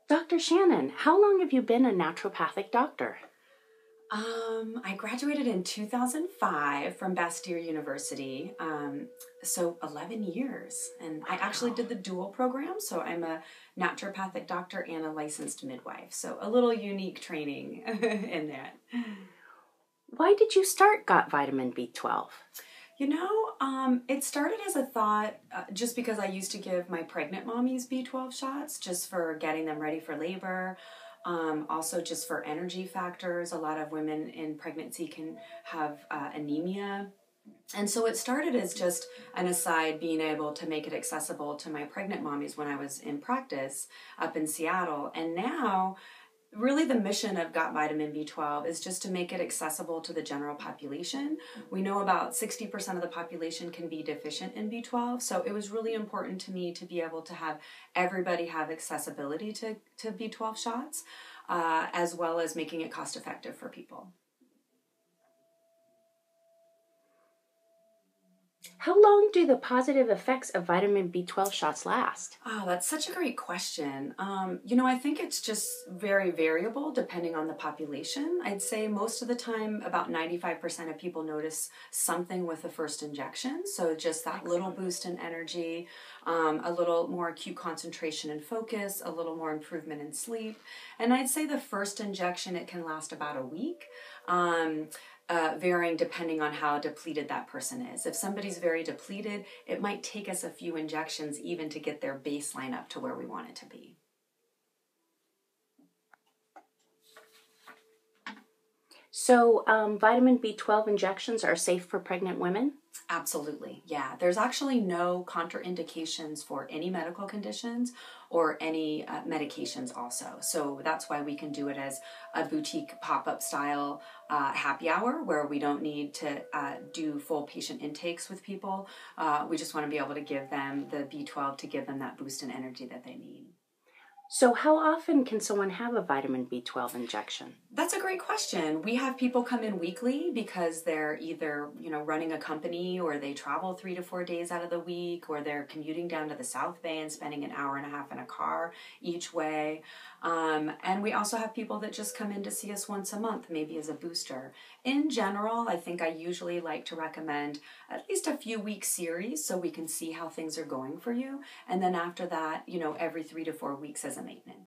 Dr. Shannon, how long have you been a naturopathic doctor? I graduated in 2005 from Bastyr University, so 11 years. And I actually did the dual program, so I'm a naturopathic doctor and a licensed midwife. So a little unique training in that. Why did you start Got Vitamin B12? It started as a thought just because I used to give my pregnant mommies B12 shots just for getting them ready for labor. Also just for energy factors. A lot of women in pregnancy can have anemia. And so it started as just an aside, being able to make it accessible to my pregnant mommies when I was in practice up in Seattle. And now really the mission of Got Vitamin B12 is just to make it accessible to the general population. We know about 60% of the population can be deficient in B12, so it was really important to me to be able to have everybody have accessibility to B12 shots, as well as making it cost effective for people. How long do the positive effects of vitamin B12 shots last? Oh, that's such a great question. I think it's just very variable depending on the population. I'd say most of the time, about 95% of people notice something with the first injection. So just that little boost in energy, a little more acute concentration and focus, a little more improvement in sleep. And I'd say the first injection, it can last about a week. Varying depending on how depleted that person is. If somebody's very depleted, it might take us a few injections even to get their baseline up to where we want it to be. So vitamin B12 injections are safe for pregnant women? Absolutely, yeah. There's actually no contraindications for any medical conditions or any medications also. So that's why we can do it as a boutique pop-up style happy hour where we don't need to do full patient intakes with people. We just want to be able to give them the B12 to give them that boost in energy that they need. So how often can someone have a vitamin B12 injection? That's a great question. We have people come in weekly because they're either, running a company or they travel 3 to 4 days out of the week, or they're commuting down to the South Bay and spending an hour and a half in a car each way. And we also have people that just come in to see us once a month, maybe as a booster. In general, I think I usually like to recommend at least a few week series so we can see how things are going for you. And then after that, every 3 to 4 weeks as a maintenance.